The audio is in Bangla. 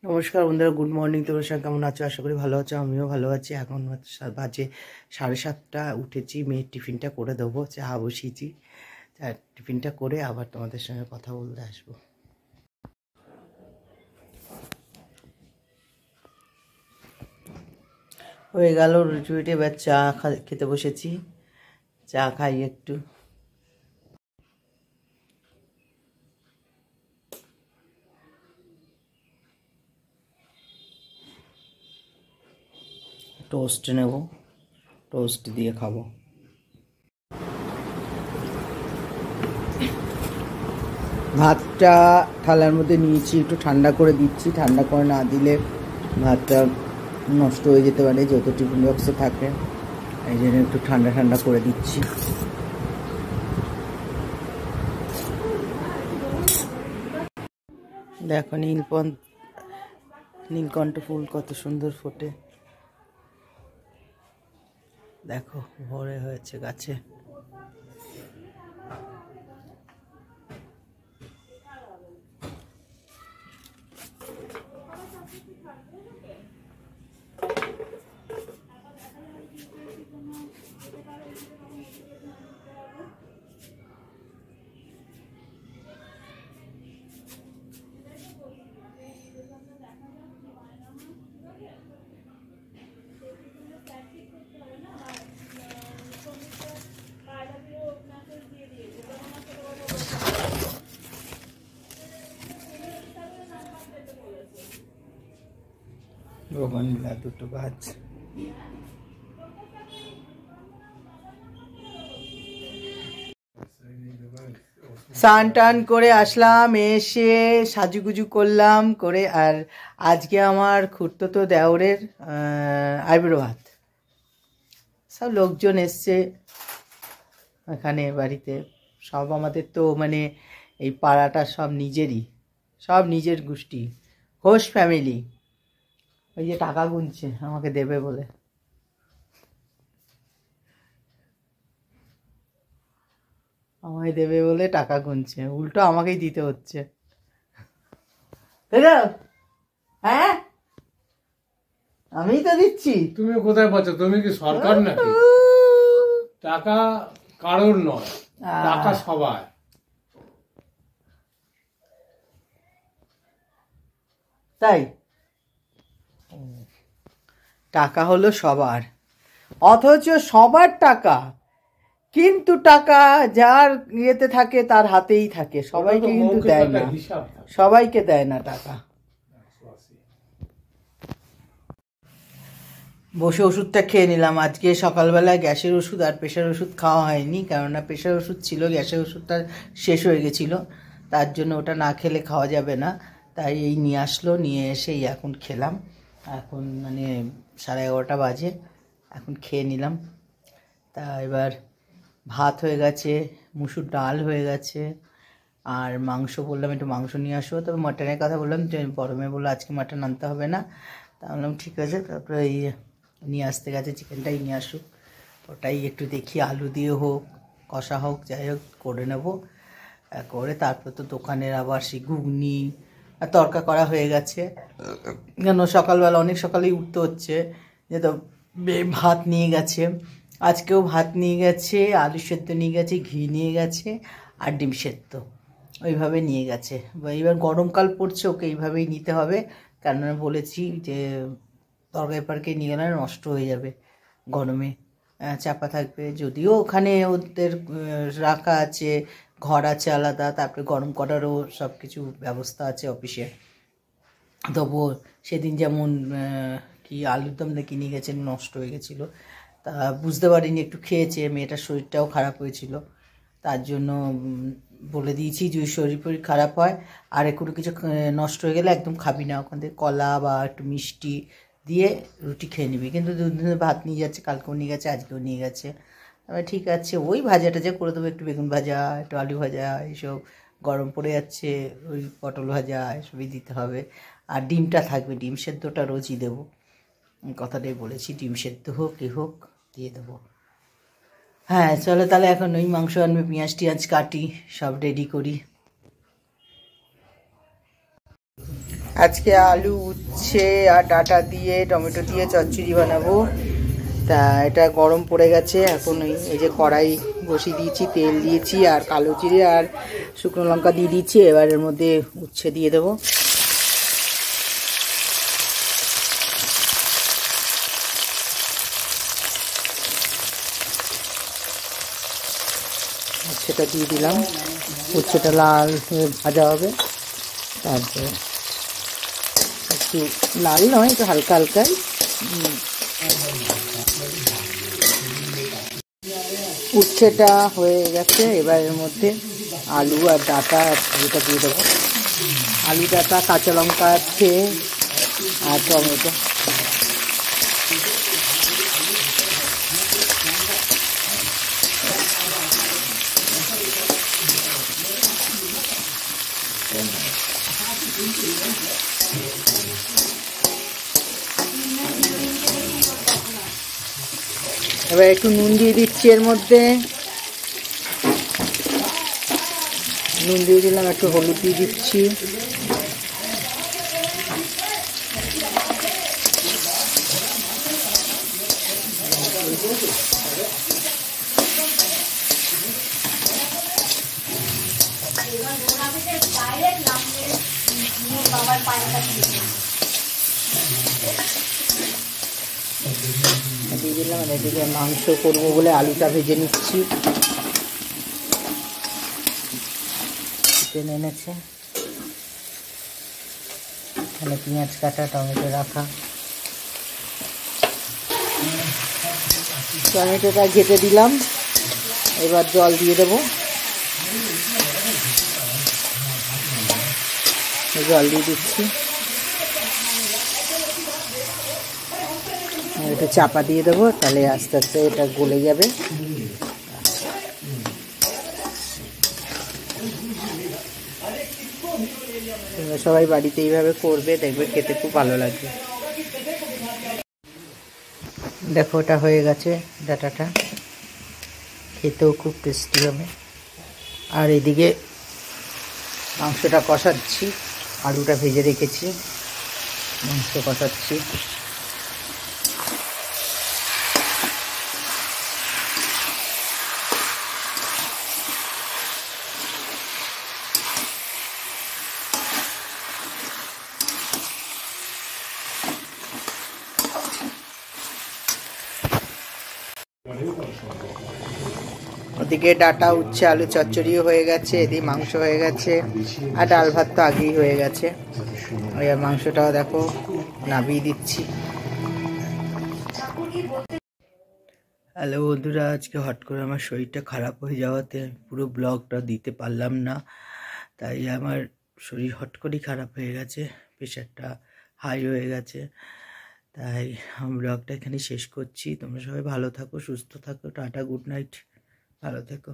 নমস্কার বন্ধুরা, গুড মর্নিং। তোমরা সবাই কেমন আছো? আশা করি ভালো আছো, আমিও ভালো আছি। এখন বাজে 7:30। উঠেছি, মেয়ের টিফিনটা করে দেবো, চা বসিয়েছি। টিফিনটা করে আবার তোমাদের সঙ্গে কথা বলতে আসবো। হয়ে গেল রুটি উঠে, এবার চা খেতে বসেছি। চা খাই একটু। টোস্ট নেব, টোস্ট দিয়ে খাবো। ভাতটা থালার মধ্যে নিয়েছি, একটু ঠান্ডা করে দিচ্ছি। ঠান্ডা করে না দিলে ভাতটা নষ্ট হয়ে যেতে পারে, যত টিফিন বক্সে থাকে। এই জন্য একটু ঠান্ডা ঠান্ডা করে দিচ্ছি। দেখো নীলকণ্ঠ ফুল কত সুন্দর ফোটে, দেখো ভরে হয়েছে গাছে। রোগানিলা দুটো গাছ। স্নান টান করে আসলাম, এসে সাজুগুজু করলাম করে। আর আজকে আমার খুড়তো দেওরের আইবুড়ো ভাত। সব লোকজন এসছে এখানে বাড়িতে। সব আমাদের তো মানে এই পাড়াটা সব নিজেরই, সব নিজের গোষ্ঠী, ঘোষ ফ্যামিলি। ওই যে টাকা গুনছে আমাকে দেবে বলে, আমায় দেবে বলে টাকা গুনছে, উল্টো আমাকেই দিতে হচ্ছে। হ্যাঁ, আমি তো দিচ্ছি। তুমি কোথায় পাচ্ছ? তুমি কি সরকার নাকি? টাকা কারোর নয়, টাকা সবার। তাই টাকা হলো সবার, অথচ সবার টাকা, কিন্তু টাকা যার ইয়েতে থাকে তার হাতেই থাকে, সবাইকে কিন্তু দেয় না, সবাইকে দেয় না টাকা। বসে ওষুধটা খেয়ে নিলাম। আজকে সকালবেলায় গ্যাসের ওষুধ আর প্রেশার ওষুধ খাওয়া হয়নি, কেননা প্রেশার ওষুধ ছিল, গ্যাসের ওষুধটা শেষ হয়ে গেছিলো, তার জন্য ওটা না খেলে খাওয়া যাবে না। তাই এই নিয়ে আসলো, নিয়ে এসেই এখন খেলাম। এখন মানে 11:30 বাজে, এখন খেয়ে নিলাম। তা এবার ভাত হয়ে গেছে, মুসুর ডাল হয়ে গেছে, আর মাংস বললাম একটু মাংস নিয়ে আসবো। তবে মাটনের কথা বললাম, যে বড়মে বললো আজকে মাটন আনতে হবে না। তা বললাম ঠিক আছে। তারপরে এই নিয়ে আসতে গেছে, চিকেনটাই নিয়ে আসুক, ওটাই একটু দেখি আলু দিয়ে হোক, কষা হোক, যাই হোক করে নেব। করে তারপর তো দোকানের আবার সেই ঘুগনি আর তরকা করা হয়ে গেছে। কেন সকালবেলা অনেক সকালেই উঠতে হচ্ছে, যে তো ভাত নিয়ে গেছে, আজকেও ভাত নিয়ে গেছে, আলু সেদ্ধ নিয়ে গেছে, ঘি নিয়ে গেছে, আর ডিম সেদ্ধ ওইভাবে নিয়ে গেছে। এবার গরমকাল পড়ছে, ওকে এইভাবেই নিতে হবে, কেননা বলেছি যে তরকারি পারকে নিয়ে গেলে নষ্ট হয়ে যাবে, গরমে চাপা থাকবে। যদিও ওখানে ওদের রাখা আছে, ঘর আছে আলাদা, তারপরে গরম করারও সব কিছু ব্যবস্থা আছে অফিসে। তবু সেদিন যেমন কি আলুর দম নাকি নিয়ে গেছেন, নষ্ট হয়ে গেছিলো, তা বুঝতে পারিনি, একটু খেয়েছে, মেয়েটার শরীরটাও খারাপ হয়েছিল, তার জন্য বলে দিয়েছি যদি শরীর ফরীর খারাপ হয় আর কোনো কিছু নষ্ট হয়ে গেলে একদম খাবি না, ওখান থেকে কলা বা একটু মিষ্টি দিয়ে রুটি খেয়ে নিবি। কিন্তু দুদিন ভাত নিয়ে যাচ্ছে, কালকেও নিয়ে গেছে, আজকেও নিয়ে গেছে। তবে ঠিক আছে, ওই ভাজা টাজা করে দেবো, একটু বেগুন ভাজা, একটু আলু ভাজা, এইসব গরম পড়ে যাচ্ছে, ওই পটল ভাজা এসবই দিতে হবে। আর ডিমটা থাকবে, ডিম সেদ্ধটা রোজই দেবো, কথাটাই বলেছি, ডিম সেদ্ধ হোক কি হোক দিয়ে দেবো। হ্যাঁ চলো তাহলে, এখন ওই মাংস আনবে, পেঁয়াজ টিয়াজ কাটি, সব রেডি করি। আজকে আলু উচ্ছে আর ডাঁটা দিয়ে টমেটো দিয়ে চচ্চড়ি বানাবো। তা এটা গরম পড়ে গেছে এখন। এই যে কড়াই বসিয়ে দিয়েছি, তেল দিয়েছি আর কালো জিরে আর শুকনো লঙ্কা দিয়ে দিয়েছি। এবার এর মধ্যে উচ্ছে দিয়ে দেবো। উচ্ছেটা দিয়ে দিলাম, উচ্ছেটা লাল হয়ে ভাজা হবে। তারপরে একটু লাল নয়, একটু হালকা হালকাই। উচ্ছেটা হয়ে গেছে, এবার এর মধ্যে আলু আর ডাঁটা এটা দিয়ে দেবো। আলু ডাঁটা কাঁচা লঙ্কা আছে আর টমেটো। এবার একটু নুন দিয়ে দিচ্ছি এর মধ্যে। নুন দিয়ে দিলাম, একটু হলুদ দিয়ে দিচ্ছি। দিয়ে দিলাম। এদিকে মাংস করবো বলে আলুটা ভেজে নিচ্ছি। চিকেন এনেছে, এখানে পেঁয়াজ কাটা, টমেটো রাখা। টমেটোটা ঘেটে দিলাম, এবার জল দিয়ে দেবো। জল দিয়ে দিচ্ছি, একটু চাপা দিয়ে দেবো, তাহলে আস্তে আস্তে এটা গলে যাবে। সবাই বাড়িতে এইভাবে করবে, দেখবে খেতে খুব ভালো লাগবে। দেখো ওটা হয়ে গেছে, ডাঁটাটা খেতেও খুব টেস্টি হবে। আর এদিকে মাংসটা কষাচ্ছি, আলুটা ভেজে রেখেছি, মাংস কষাচ্ছি। ওদিকে ডাঁটা উচ্ছে আলু চচ্চড়িও হয়ে গেছে, এদিকে মাংস হয়ে গেছে, আর ডাল ভাত তো আগেই হয়ে গেছে। আর মাংসটাও দেখো নামিয়ে দিচ্ছি। হ্যালো বন্ধুরা, আজকে হট করে আমার শরীরটা খারাপ হয়ে যাওয়াতে পুরো ব্লগটা দিতে পারলাম না। তাই আমার শরীর হট করেই খারাপ হয়ে গেছে, প্রেশারটা হাই হয়ে গেছে। তাই আমি ব্লগটা এখানে শেষ করছি। তোমরা সবাই ভালো থাকো, সুস্থ থাকো। টাটা, গুড নাইট, ভালো থেকো।